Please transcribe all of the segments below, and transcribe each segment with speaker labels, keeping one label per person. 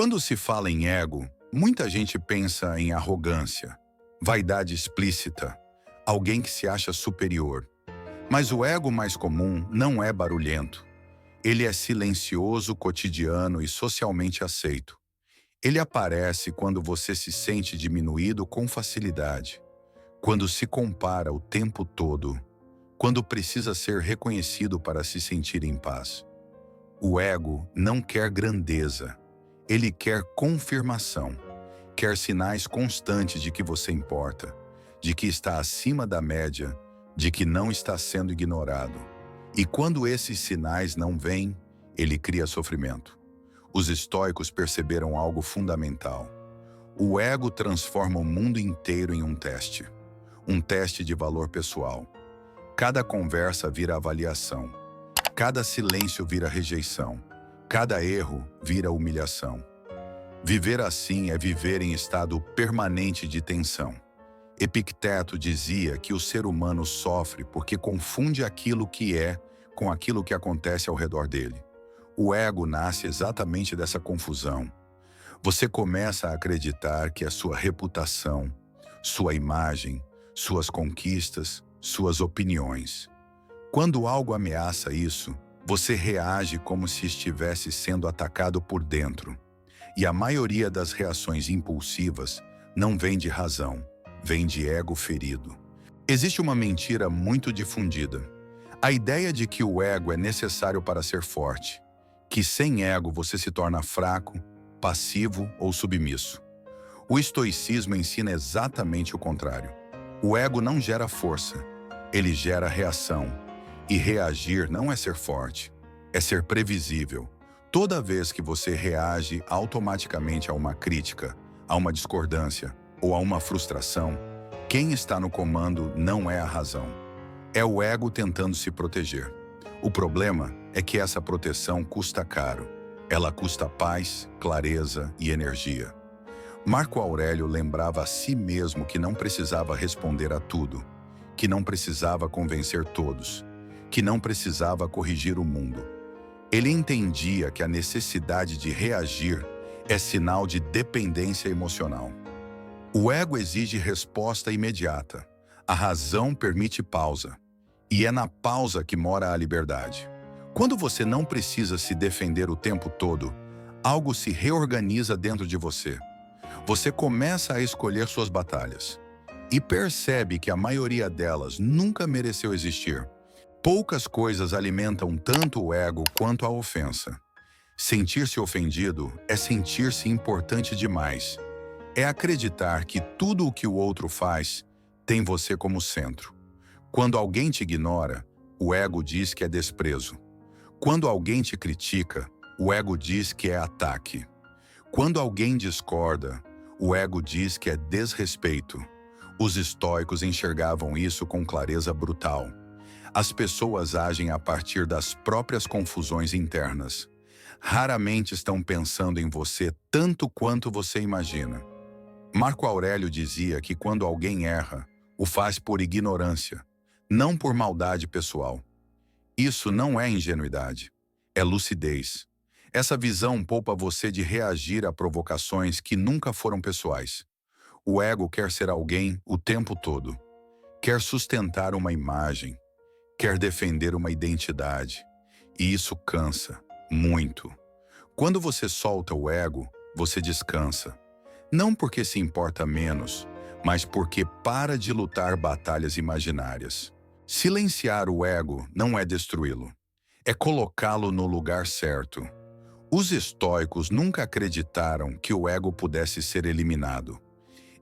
Speaker 1: Quando se fala em ego, muita gente pensa em arrogância, vaidade explícita, alguém que se acha superior. Mas o ego mais comum não é barulhento. Ele é silencioso, cotidiano e socialmente aceito. Ele aparece quando você se sente diminuído com facilidade, quando se compara o tempo todo, quando precisa ser reconhecido para se sentir em paz. O ego não quer grandeza, ele quer confirmação, quer sinais constantes de que você importa, de que está acima da média, de que não está sendo ignorado. E quando esses sinais não vêm, ele cria sofrimento. Os estoicos perceberam algo fundamental. O ego transforma o mundo inteiro em um teste de valor pessoal. Cada conversa vira avaliação, cada silêncio vira rejeição, cada erro vira humilhação. Viver assim é viver em estado permanente de tensão. Epicteto dizia que o ser humano sofre porque confunde aquilo que é com aquilo que acontece ao redor dele. O ego nasce exatamente dessa confusão. Você começa a acreditar que a sua reputação, sua imagem, suas conquistas, suas opiniões. Quando algo ameaça isso, você reage como se estivesse sendo atacado por dentro. E a maioria das reações impulsivas não vem de razão, vem de ego ferido. Existe uma mentira muito difundida. A ideia de que o ego é necessário para ser forte, que sem ego você se torna fraco, passivo ou submisso. O estoicismo ensina exatamente o contrário. O ego não gera força, ele gera reação. E reagir não é ser forte, é ser previsível. Toda vez que você reage automaticamente a uma crítica, a uma discordância ou a uma frustração, quem está no comando não é a razão. É o ego tentando se proteger. O problema é que essa proteção custa caro. Ela custa paz, clareza e energia. Marco Aurélio lembrava a si mesmo que não precisava responder a tudo, que não precisava convencer todos, que não precisava corrigir o mundo. Ele entendia que a necessidade de reagir é sinal de dependência emocional. O ego exige resposta imediata. A razão permite pausa. E é na pausa que mora a liberdade. Quando você não precisa se defender o tempo todo, algo se reorganiza dentro de você. Você começa a escolher suas batalhas. E percebe que a maioria delas nunca mereceu existir. Poucas coisas alimentam tanto o ego quanto a ofensa. Sentir-se ofendido é sentir-se importante demais. É acreditar que tudo o que o outro faz tem você como centro. Quando alguém te ignora, o ego diz que é desprezo. Quando alguém te critica, o ego diz que é ataque. Quando alguém discorda, o ego diz que é desrespeito. Os estoicos enxergavam isso com clareza brutal. As pessoas agem a partir das próprias confusões internas. Raramente estão pensando em você tanto quanto você imagina. Marco Aurélio dizia que quando alguém erra, o faz por ignorância, não por maldade pessoal. Isso não é ingenuidade, é lucidez. Essa visão poupa você de reagir a provocações que nunca foram pessoais. O ego quer ser alguém o tempo todo. Quer sustentar uma imagem, quer defender uma identidade. E isso cansa, muito. Quando você solta o ego, você descansa. Não porque se importa menos, mas porque para de lutar batalhas imaginárias. Silenciar o ego não é destruí-lo, é colocá-lo no lugar certo. Os estoicos nunca acreditaram que o ego pudesse ser eliminado.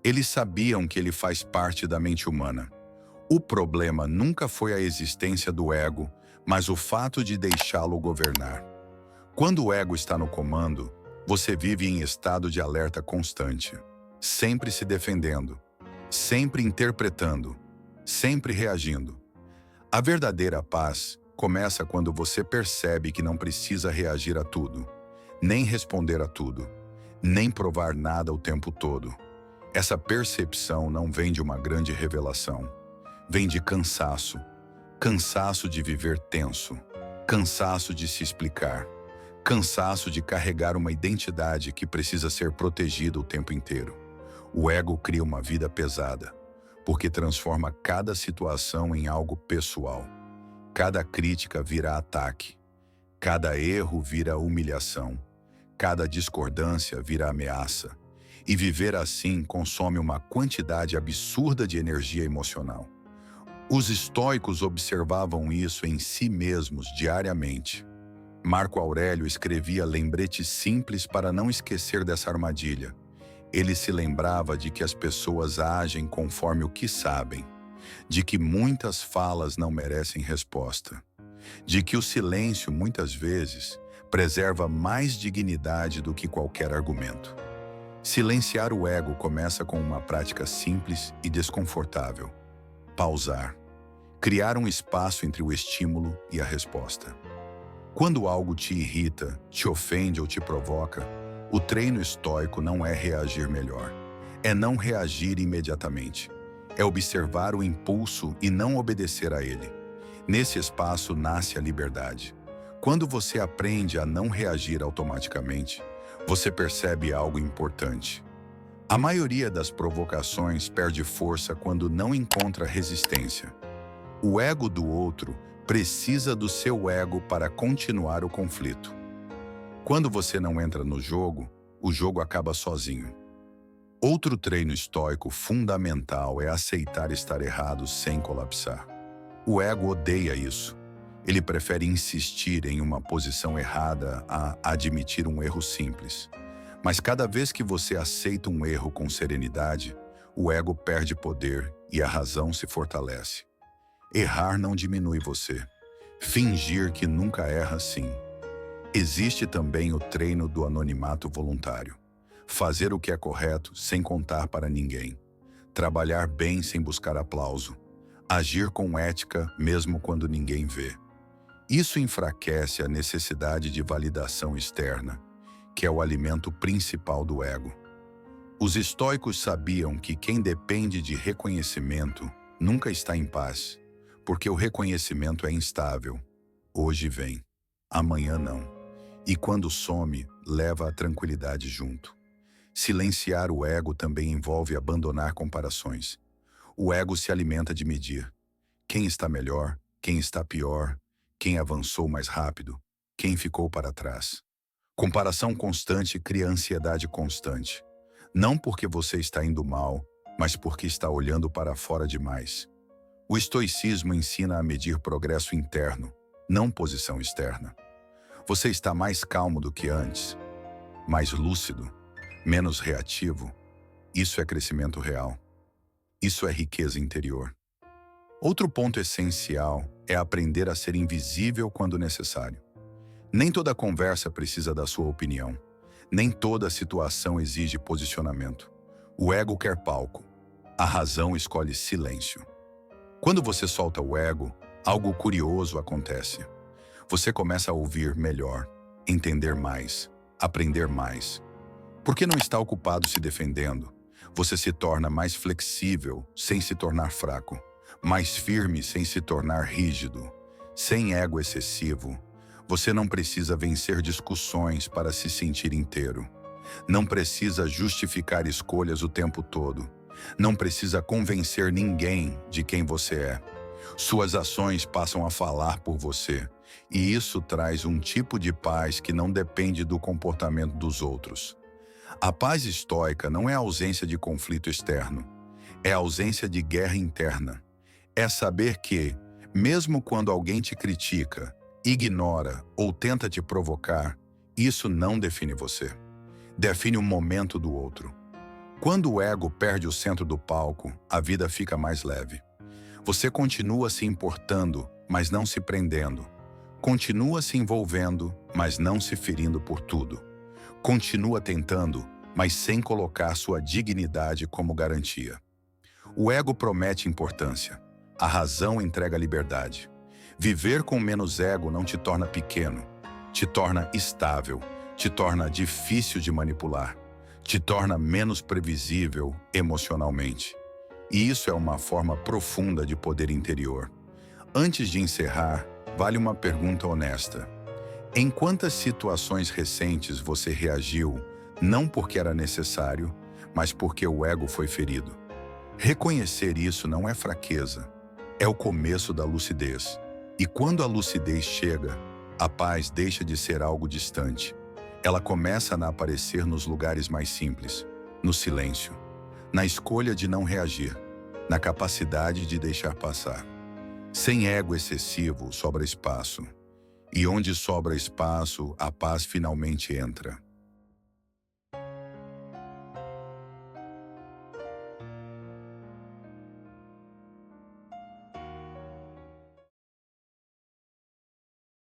Speaker 1: Eles sabiam que ele faz parte da mente humana. O problema nunca foi a existência do ego, mas o fato de deixá-lo governar. Quando o ego está no comando, você vive em estado de alerta constante, sempre se defendendo, sempre interpretando, sempre reagindo. A verdadeira paz começa quando você percebe que não precisa reagir a tudo, nem responder a tudo, nem provar nada o tempo todo. Essa percepção não vem de uma grande revelação. Vem de cansaço. Cansaço de viver tenso. Cansaço de se explicar. cansaço de carregar uma identidade que precisa ser protegida o tempo inteiro. O ego cria uma vida pesada, porque transforma cada situação em algo pessoal. Cada crítica vira ataque, cada erro vira humilhação, cada discordância vira ameaça. E viver assim consome uma quantidade absurda de energia emocional. Os estoicos observavam isso em si mesmos diariamente. Marco Aurélio escrevia lembretes simples para não esquecer dessa armadilha. Ele se lembrava de que as pessoas agem conforme o que sabem, de que muitas falas não merecem resposta, de que o silêncio, muitas vezes, preserva mais dignidade do que qualquer argumento. Silenciar o ego começa com uma prática simples e desconfortável: pausar. Criar um espaço entre o estímulo e a resposta. Quando algo te irrita, te ofende ou te provoca, o treino estoico não é reagir melhor. É não reagir imediatamente. É observar o impulso e não obedecer a ele. Nesse espaço nasce a liberdade. Quando você aprende a não reagir automaticamente, você percebe algo importante. A maioria das provocações perde força quando não encontra resistência. O ego do outro precisa do seu ego para continuar o conflito. Quando você não entra no jogo, o jogo acaba sozinho. Outro treino estoico fundamental é aceitar estar errado sem colapsar. O ego odeia isso. Ele prefere insistir em uma posição errada a admitir um erro simples. Mas cada vez que você aceita um erro com serenidade, o ego perde poder e a razão se fortalece. Errar não diminui você. Fingir que nunca erra, sim. Existe também o treino do anonimato voluntário. Fazer o que é correto sem contar para ninguém. Trabalhar bem sem buscar aplauso. Agir com ética mesmo quando ninguém vê. Isso enfraquece a necessidade de validação externa, que é o alimento principal do ego. Os estoicos sabiam que quem depende de reconhecimento nunca está em paz, porque o reconhecimento é instável. Hoje vem, amanhã não. E quando some, leva a tranquilidade junto. Silenciar o ego também envolve abandonar comparações. O ego se alimenta de medir. Quem está melhor, quem está pior, quem avançou mais rápido, quem ficou para trás. Comparação constante cria ansiedade constante. Não porque você está indo mal, mas porque está olhando para fora demais. O estoicismo ensina a medir progresso interno, não posição externa. Você está mais calmo do que antes, mais lúcido, menos reativo. Isso é crescimento real. Isso é riqueza interior. Outro ponto essencial é aprender a ser invisível quando necessário. Nem toda conversa precisa da sua opinião. Nem toda situação exige posicionamento. O ego quer palco. A razão escolhe silêncio. Quando você solta o ego, algo curioso acontece. Você começa a ouvir melhor, entender mais, aprender mais. Porque não está ocupado se defendendo, você se torna mais flexível sem se tornar fraco, mais firme sem se tornar rígido, sem ego excessivo. Você não precisa vencer discussões para se sentir inteiro. Não precisa justificar escolhas o tempo todo. Não precisa convencer ninguém de quem você é. Suas ações passam a falar por você, e isso traz um tipo de paz que não depende do comportamento dos outros. A paz estoica não é a ausência de conflito externo, é a ausência de guerra interna. É saber que, mesmo quando alguém te critica, ignora ou tenta te provocar, isso não define você. Define o momento do outro. Quando o ego perde o centro do palco, a vida fica mais leve. Você continua se importando, mas não se prendendo. Continua se envolvendo, mas não se ferindo por tudo. Continua tentando, mas sem colocar sua dignidade como garantia. O ego promete importância. A razão entrega liberdade. Viver com menos ego não te torna pequeno, te torna estável, te torna difícil de manipular, te torna menos previsível emocionalmente. E isso é uma forma profunda de poder interior. Antes de encerrar, vale uma pergunta honesta. Em quantas situações recentes você reagiu não porque era necessário, mas porque o ego foi ferido? Reconhecer isso não é fraqueza, é o começo da lucidez. E quando a lucidez chega, a paz deixa de ser algo distante. Ela começa a aparecer nos lugares mais simples, no silêncio, na escolha de não reagir, na capacidade de deixar passar. Sem ego excessivo, sobra espaço. E onde sobra espaço, a paz finalmente entra.